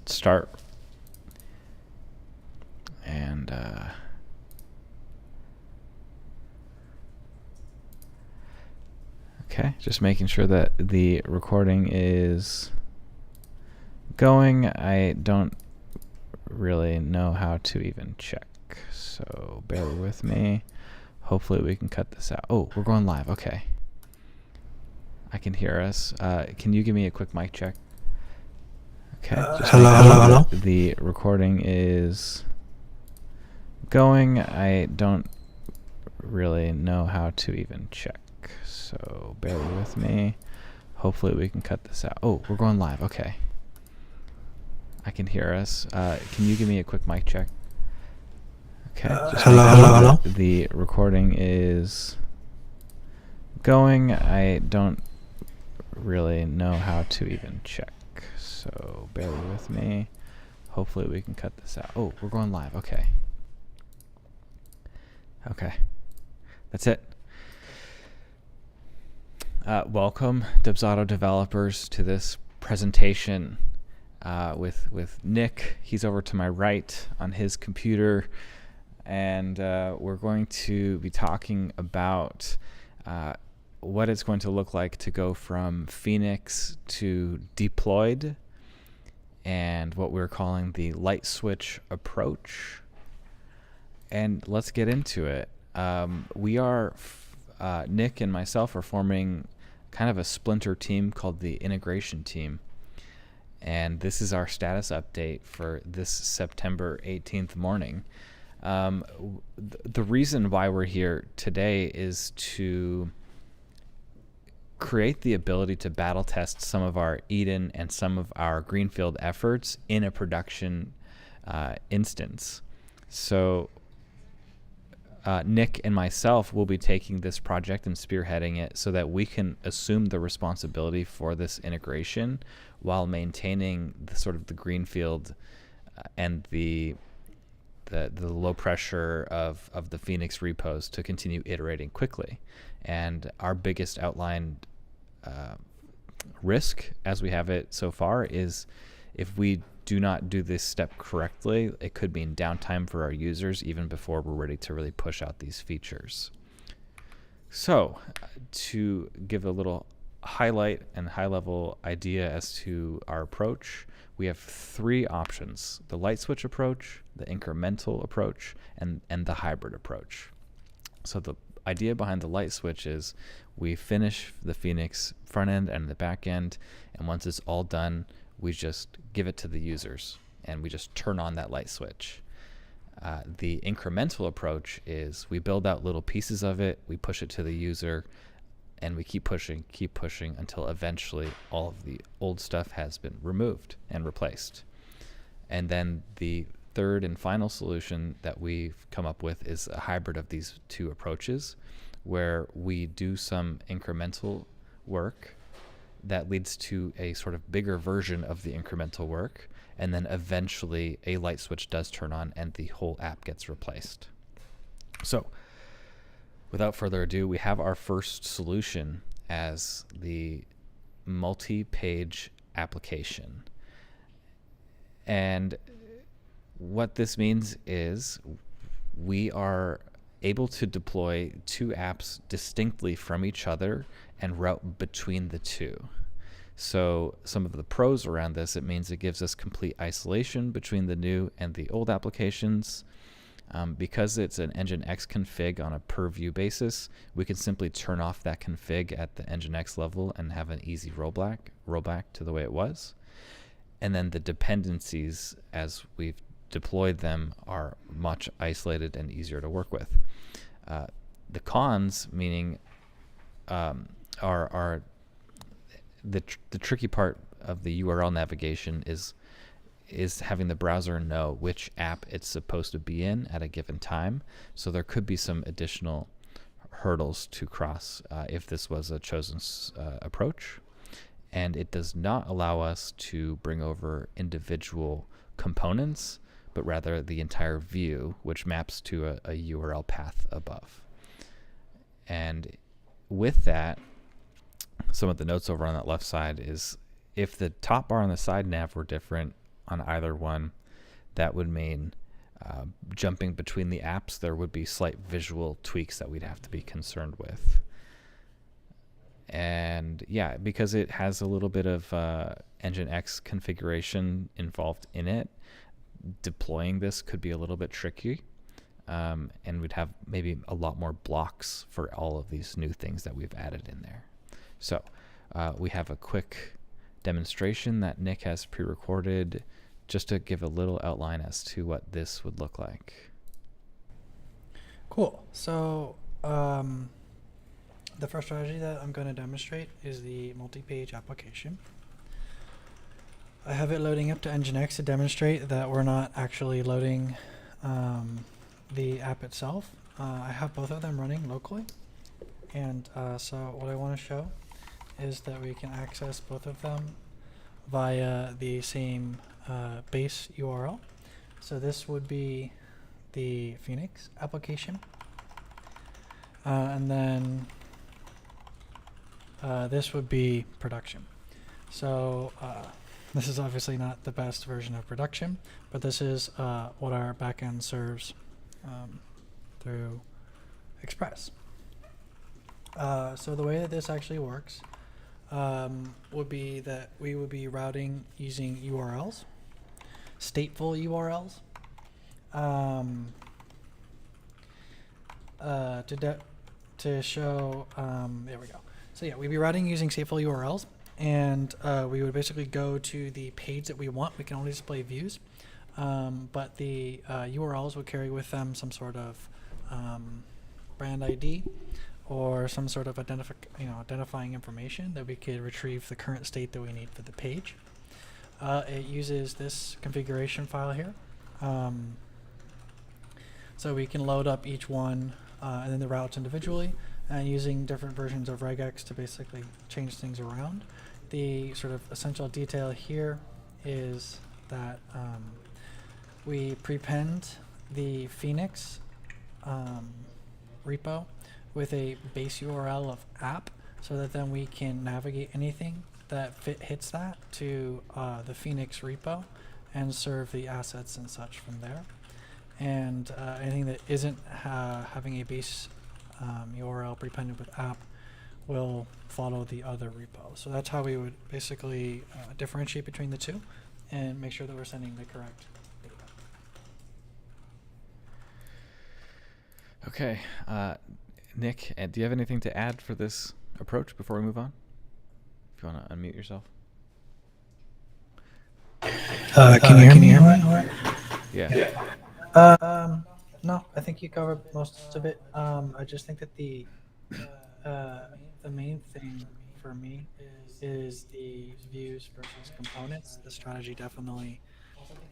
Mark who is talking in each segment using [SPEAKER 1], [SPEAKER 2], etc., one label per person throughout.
[SPEAKER 1] start. And okay, just making sure that the recording is going. I don't really know how to even check, so bear with me. Hopefully we can cut this out. Oh, we're going live. Okay. I can hear us. Can you give me a quick mic check? Okay. Just
[SPEAKER 2] Hello.
[SPEAKER 1] The recording is going. I don't really know how to even check, so bear with me. Hopefully we can cut this out. Oh, we're going live. Okay. I can hear us. Can you give me a quick mic check? Okay. Just
[SPEAKER 2] Hello.
[SPEAKER 1] The recording is going. I don't really know how to even check, so bear with me. Hopefully we can cut this out. Oh, we're going live. Okay. Okay. That's it. Welcome, Dubs developers, to this presentation with Nick. He's over to my right on his computer, and we're going to be talking about what it's going to look like to go from Phoenix to deployed, and what we're calling the light switch approach. And let's get into it. Nick and myself are forming kind of a splinter team called the integration team. And this is our status update for this September 18th morning. The reason why we're here today is to create the ability to battle test some of our Eden and some of our Greenfield efforts in a production instance. So Nick and myself will be taking this project and spearheading it so that we can assume the responsibility for this integration while maintaining the sort of the Greenfield and the low pressure of the Phoenix repos to continue iterating quickly. And our biggest outlined risk as we have it so far is if we do not do this step correctly, it could mean downtime for our users even before we're ready to really push out these features. So to give a little highlight and high-level idea as to our approach, we have three options: the light switch approach, the incremental approach, and the hybrid approach. So the idea behind the light switch is we finish the Phoenix front end and the back end, and once it's all done, we just give it to the users and we just turn on that light switch. The incremental approach is we build out little pieces of it, we push it to the user, and we keep pushing until eventually all of the old stuff has been removed and replaced. And then the third and final solution that we've come up with is a hybrid of these two approaches, where we do some incremental work that leads to a sort of bigger version of the incremental work, and then eventually a light switch does turn on and the whole app gets replaced. So without further ado, we have our first solution as the multi-page application. And what this means is we are able to deploy two apps distinctly from each other and route between the two. So some of the pros around this, it means it gives us complete isolation between the new and the old applications. Because it's an Nginx config on a per view basis, we can simply turn off that config at the Nginx level and have an easy rollback to the way it was. And then the dependencies, as we've deployed them, are much isolated and easier to work with. The cons, meaning are the tricky part of the URL navigation is having the browser know which app it's supposed to be in at a given time. So there could be some additional hurdles to cross if this was a chosen approach. And it does not allow us to bring over individual components, but rather the entire view, which maps to a URL path above. And with that, some of the notes over on that left side is if the top bar on the side nav were different, on either one, that would mean jumping between the apps, there would be slight visual tweaks that we'd have to be concerned with. And yeah, because it has a little bit of Nginx configuration involved in it, deploying this could be a little bit tricky. And we'd have maybe a lot more blocks for all of these new things that we've added in there. So we have a quick demonstration that Nick has pre-recorded just to give a little outline as to what this would look like.
[SPEAKER 2] Cool. So the first strategy that I'm going to demonstrate is the multi-page application. I have it loading up to Nginx to demonstrate that we're not actually loading the app itself. I have both of them running locally, and so what I want to show is that we can access both of them via the same base URL. So this would be the Phoenix application, and then this would be production. So this is obviously not the best version of production, but this is what our backend serves through Express. So the way that this actually works would be that we would be routing using URLs, stateful URLs, to show, there we go. So yeah, we'd be routing using stateful URLs, and we would basically go to the page that we want. We can only display views, but the URLs would carry with them some sort of brand ID or some sort of identifying information that we could retrieve the current state that we need for the page. It uses this configuration file here. So we can load up each one and then the routes individually, and using different versions of regex to basically change things around. The sort of essential detail here is that we prepend the Phoenix repo with a base URL of app, so that then we can navigate anything that hits that to the Phoenix repo and serve the assets and such from there. And anything that isn't having a base URL prepended with app will follow the other repo. So that's how we would basically differentiate between the two and make sure that we're sending the correct data.
[SPEAKER 1] Okay, Nick, do you have anything to add for this approach before we move on? If you want to unmute yourself.
[SPEAKER 2] Can you hear me?
[SPEAKER 1] Yeah.
[SPEAKER 2] No, I think you covered most of it. I just think that the main thing for me is the views versus components. The strategy definitely.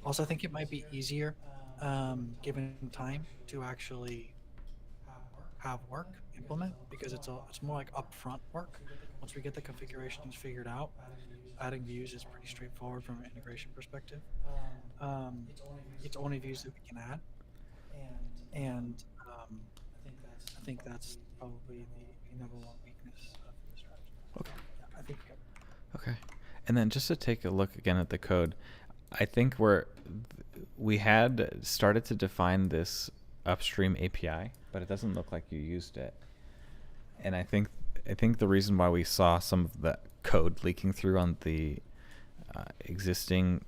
[SPEAKER 2] Also, I think it might be easier, given time, to actually have work implement, because it's more like upfront work. Once we get the configurations figured out, adding views is pretty straightforward from an integration perspective. It's only views that we can add, and I think that's probably the number one weakness of the strategy.
[SPEAKER 1] Okay.
[SPEAKER 2] Yeah, I think.
[SPEAKER 1] Okay. And then just to take a look again at the code, I think we had started to define this upstream API, but it doesn't look like you used it. And I think the reason why we saw some of the code leaking through on the existing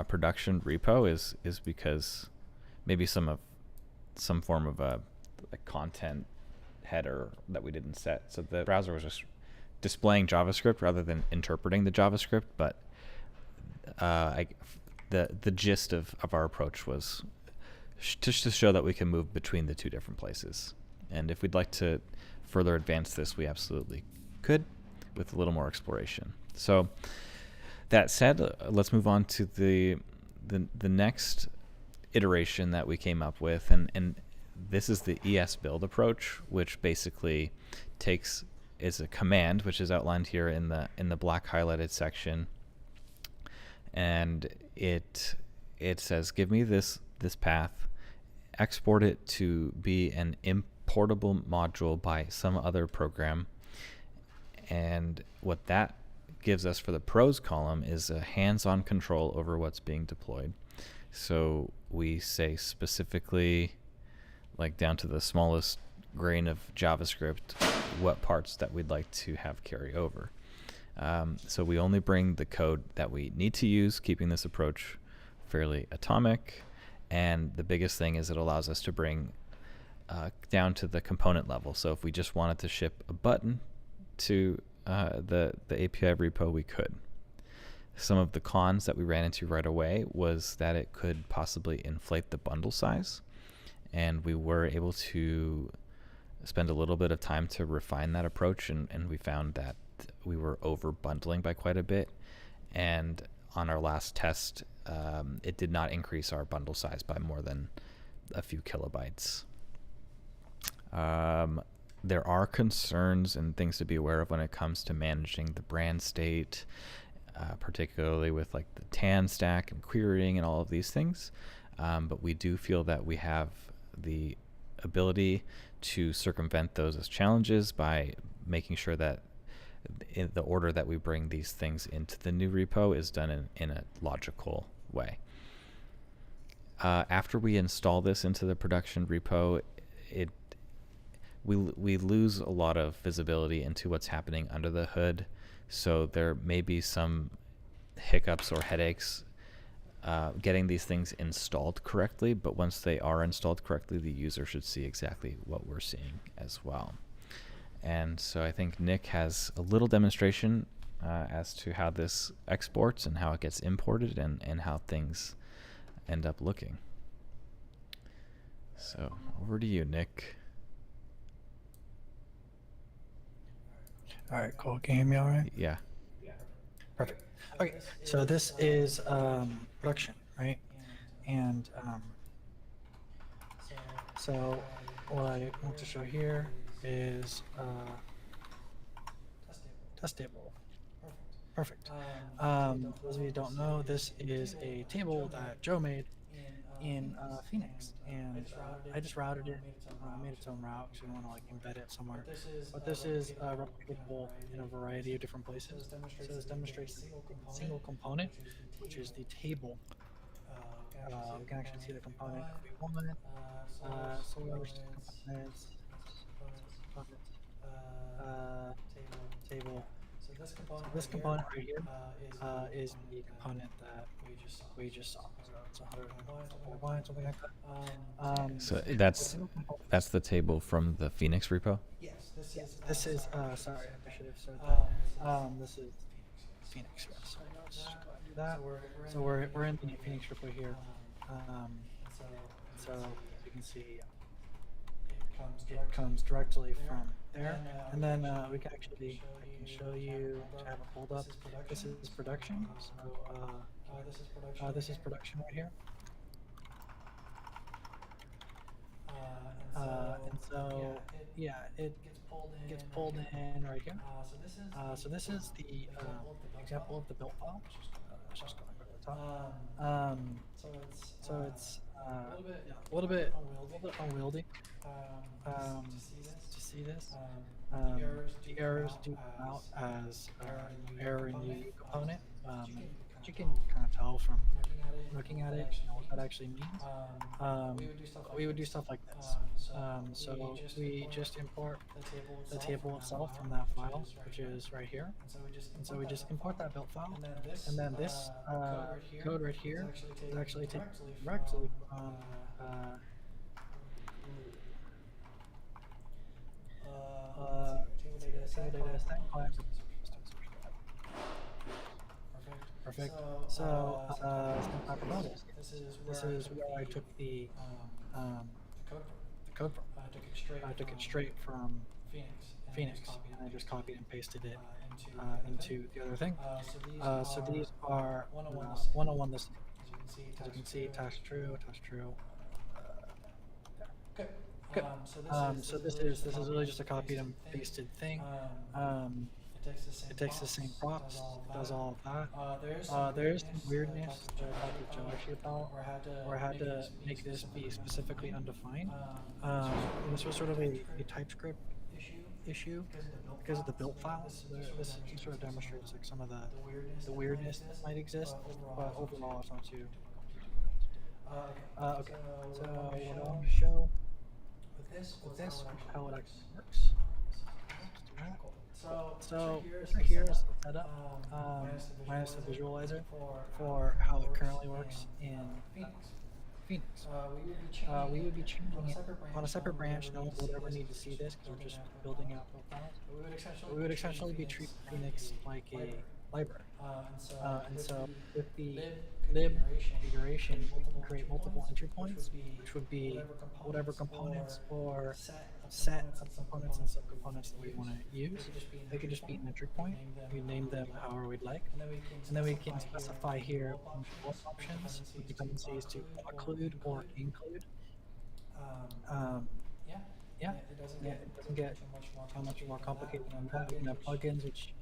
[SPEAKER 1] production repo is because maybe some form of a content header that we didn't set. So the browser was just displaying JavaScript rather than interpreting the JavaScript. But the gist of our approach was just to show that we can move between the two different places. And if we'd like to further advance this, we absolutely could with a little more exploration. So that said, let's move on to the next iteration that we came up with, and this is the ES build approach, which basically is a command, which is outlined here in the black highlighted section, and it says, give me this path, export it to be an importable module by some other program. And what that gives us for the pros column is a hands-on control over what's being deployed. So we say specifically, like down to the smallest grain of JavaScript, what parts that we'd like to have carry over. So we only bring the code that we need to use, keeping this approach fairly atomic. And the biggest thing is it allows us to bring down to the component level. So if we just wanted to ship a button to the API repo, we could. Some of the cons that we ran into right away was that it could possibly inflate the bundle size. And we were able to spend a little bit of time to refine that approach, and we found that we were over bundling by quite a bit. And on our last test, it did not increase our bundle size by more than a few kilobytes. There are concerns and things to be aware of when it comes to managing the brand state, particularly with like the TAN stack and querying and all of these things. But we do feel that we have the ability to circumvent those as challenges by making sure that in the order that we bring these things into the new repo is done in a logical way. After we install this into the production repo, we lose a lot of visibility into what's happening under the hood. So there may be some hiccups or headaches getting these things installed correctly, but once they are installed correctly, the user should see exactly what we're seeing as well. And so I think Nick has a little demonstration as to how this exports and how it gets imported and how things end up looking. So over to you, Nick.
[SPEAKER 2] All right, cool. Can you hear me all right?
[SPEAKER 1] Yeah.
[SPEAKER 2] Perfect. Okay, so this is production, right? And so what I want to show here is test table. Perfect. Those of you who don't know, this is a table that Joe made in Phoenix, and I just routed it. Made its own route because we want to like embed it somewhere. But this is replicable in a variety of different places. So this demonstrates a single component, which is the table. We can actually see the component if we want it. Source components, table. So this component right here is the component that we just saw. So 100 lines, something like that.
[SPEAKER 1] So that's the table from the Phoenix repo?
[SPEAKER 2] Yes, this is sorry, I should have said that. This is Phoenix. So let's go ahead and do that. So we're in the Phoenix repo here. So you can see it comes directly from there, and then we can actually show you to have it pulled up. This is production. So this is production right here. And so yeah, it gets pulled in right here. So this is the example of the build file. Let's just go back to the top. So it's a little bit unwieldy to see this. The errors do come out as error in the component. You can kind of tell from looking at it what that actually means. We would do stuff like this. So we just import the table itself from that file, which is right here. And so we just import that build file, and then this code right here is actually taken directly from table data stack client. Perfect. So, talk about this. This is where I took the code from. I took it straight from Phoenix, and I just copied and pasted it into the other thing. So these are 101 listing. As you can see, task true, task true. Good. So this is really just a copied and pasted thing. It takes the same props, it does all of that. There is some weirdness that I talked with Joe actually about, where I had to make this be specifically undefined. This was sort of a TypeScript issue because of the build files. This sort of demonstrates like some of the weirdness that might exist, but overall it's not too complaints. Okay, so what I want to show with this how it actually works. Let's do that. So this right here is the setup minus the visualizer for how it currently works in Phoenix. We would be changing it on a separate branch. No one would ever need to see this because we're just building out profiles. But we would essentially be treating Phoenix like a library. And so with the lib configuration, we can create multiple entry points, which would be whatever components or set of components and subcomponents that we want to use. They could just be an entry point. We name them however we'd like. And then we can specify here both options with dependencies to occlude or include. Um, yeah, it doesn't get too much more complicated than that. We can have plugins which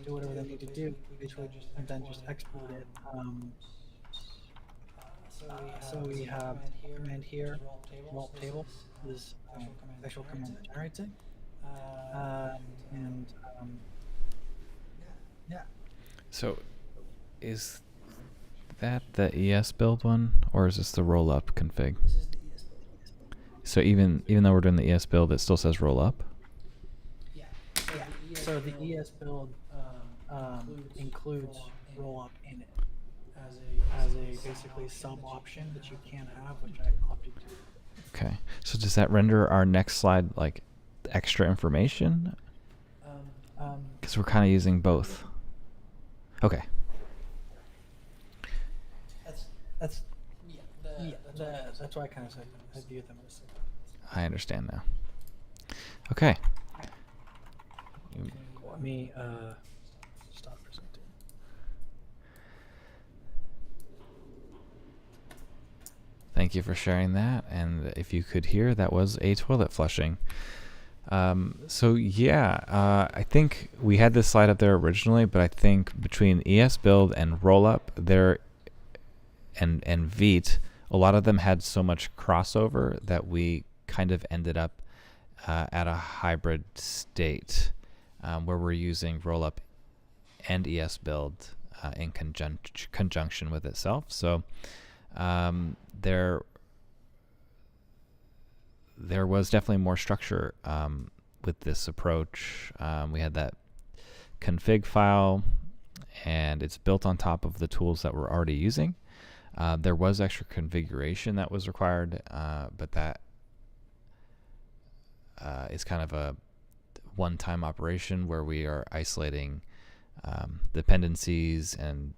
[SPEAKER 2] do whatever they need to do, and then just export it. So we have command here, result table is actual command that generates it. And yeah.
[SPEAKER 1] So is that the ES build one, or is this the roll up config? So even though we're doing the ES build, it still says roll up?
[SPEAKER 2] Yeah. So the ES build includes roll up in it as a basically sub option that you can have, which I opted to.
[SPEAKER 1] Okay. So does that render our next slide like extra information? Because we're kind of using both. Okay.
[SPEAKER 2] That's why I kind of said I view them as.
[SPEAKER 1] I understand now. Okay.
[SPEAKER 2] Let me stop presenting.
[SPEAKER 1] Thank you for sharing that. And if you could hear, that was a toilet flushing. So yeah, I think we had this slide up there originally, but I think between ES build and rollup there and Vite, a lot of them had so much crossover that we kind of ended up at a hybrid state where we're using rollup and ES build in conjunction with itself. So there was definitely more structure with this approach. We had that config file, and it's built on top of the tools that we're already using. There was extra configuration that was required, but that is kind of a one-time operation where we are isolating dependencies and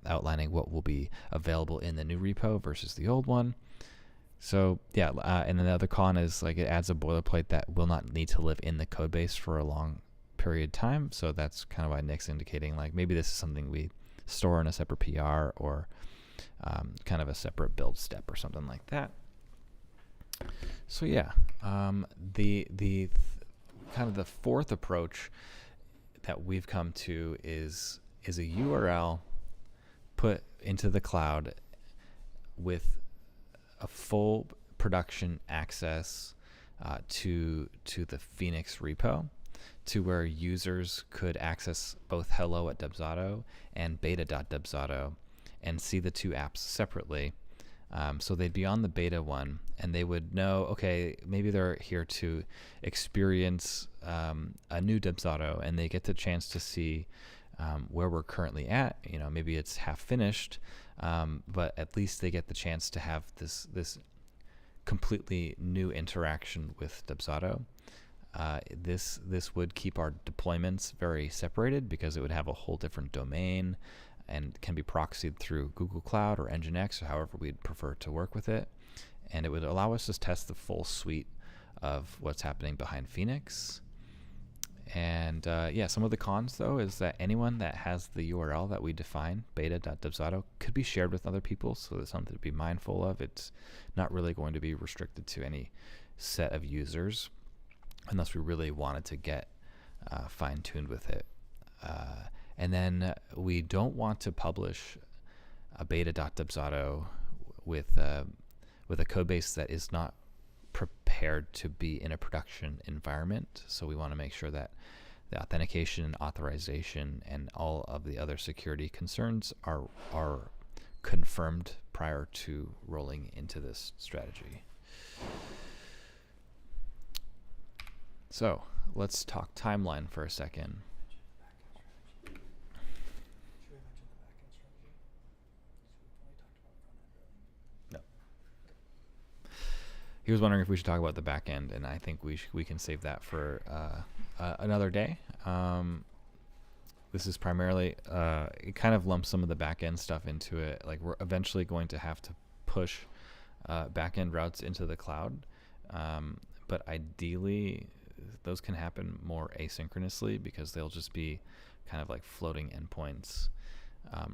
[SPEAKER 1] outlining what will be available in the new repo versus the old one. So yeah, and then the other con is like it adds a boilerplate that will not need to live in the code base for a long period of time. So that's kind of why Nick's indicating like maybe this is something we store in a separate PR or kind of a separate build step or something like that. So yeah, the kind of the fourth approach that we've come to is a URL put into the cloud with a full production access to the Phoenix repo, to where users could access both hello@dubsauto and beta.dubsauto and see the two apps separately. So they'd be on the beta one, and they would know, okay, maybe they're here to experience a new Dubsauto, and they get the chance to see where we're currently at. You know, maybe it's half finished, but at least they get the chance to have this completely new interaction with Dubsauto. This would keep our deployments very separated because it would have a whole different domain and can be proxied through Google Cloud or Nginx or however we'd prefer to work with it. And it would allow us to test the full suite of what's happening behind Phoenix. And yeah, some of the cons though is that anyone that has the URL that we define, beta.dubsauto, could be shared with other people. So there's something to be mindful of. It's not really going to be restricted to any set of users unless we really wanted to get fine-tuned with it. And then we don't want to publish a beta.dubsauto with a code base that is not prepared prepared to be in a production environment. So we want to make sure that the authentication and authorization and all of the other security concerns are confirmed prior to rolling into this strategy. So let's talk timeline for a second. No. He was wondering if we should talk about the back end, and I think we can save that for another day. This is primarily, it kind of lumps some of the back end stuff into it. Like, we're eventually going to have to push back end routes into the cloud. But ideally, those can happen more asynchronously because they'll just be kind of like floating endpoints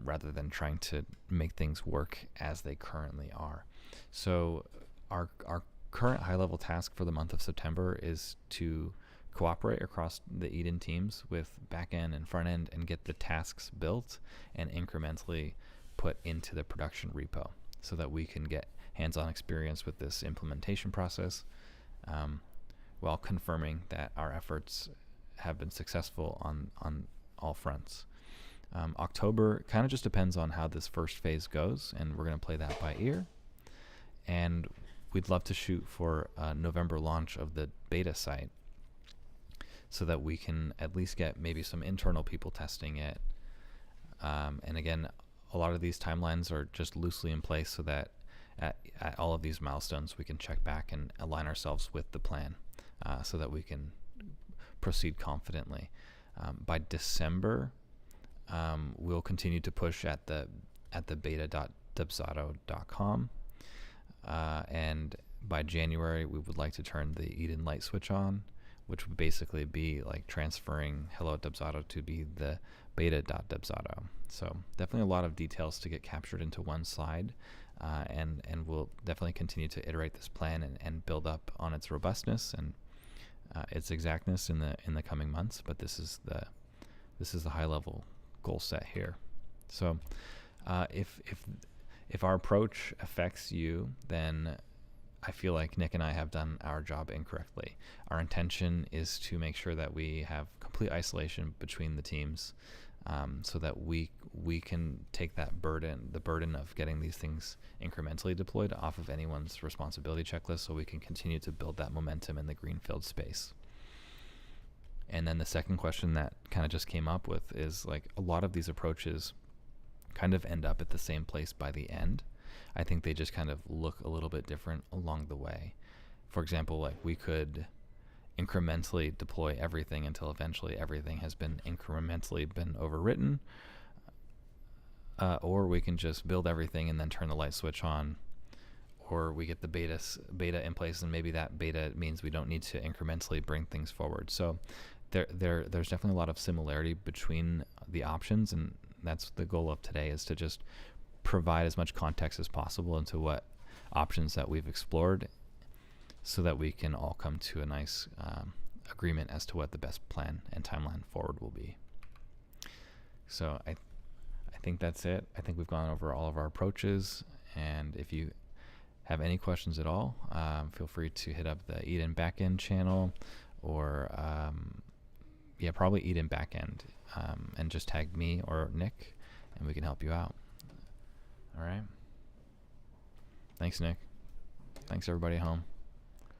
[SPEAKER 1] rather than trying to make things work as they currently are. So our current high-level task for the month of September is to cooperate across the Eden teams with back-end and front-end and get the tasks built and incrementally put into the production repo so that we can get hands-on experience with this implementation process while confirming that our efforts have been successful on all fronts. October kind of just depends on how this first phase goes, and we're going to play that by ear. And we'd love to shoot for a November launch of the beta site so that we can at least get maybe some internal people testing it. And again, a lot of these timelines are just loosely in place so that at all of these milestones we can check back and align ourselves with the plan so that we can proceed confidently. By December, we'll continue to push at the beta.dubsado.com. And by January, we would like to turn the Eden light switch on, which would basically be like transferring Hello Dubsado to be the beta.dubsado. So definitely a lot of details to get captured into one slide, and we'll definitely continue to iterate this plan and build up on its robustness and its exactness in the coming months. But this is the high level goal set here. So if our approach affects you, then I feel like Nick and I have done our job incorrectly. Our intention is to make sure that we have complete isolation between the teams, so that we can take the burden of getting these things incrementally deployed off of anyone's responsibility checklist, so we can continue to build that momentum in the greenfield space. And then the second question that kind of just came up with is, like, a lot of these approaches kind of end up at the same place by the end. I think they just kind of look a little bit different along the way. For example, like, we could incrementally deploy everything until eventually everything has been incrementally overwritten, or we can just build everything and then turn the light switch on, or we get the beta in place, and maybe that beta means we don't need to incrementally bring things forward. So there's definitely a lot of similarity between the options, and that's the goal of today, is to just provide as much context as possible into what options that we've explored so that we can all come to a nice agreement as to what the best plan and timeline forward will be. So I think that's it. I think we've gone over all of our approaches, and if you have any questions at all, feel free to hit up the Eden Backend channel, or probably Eden Backend, and just tag me or Nick, and we can help you out. All right. Thanks, Nick. Thanks, everybody at home.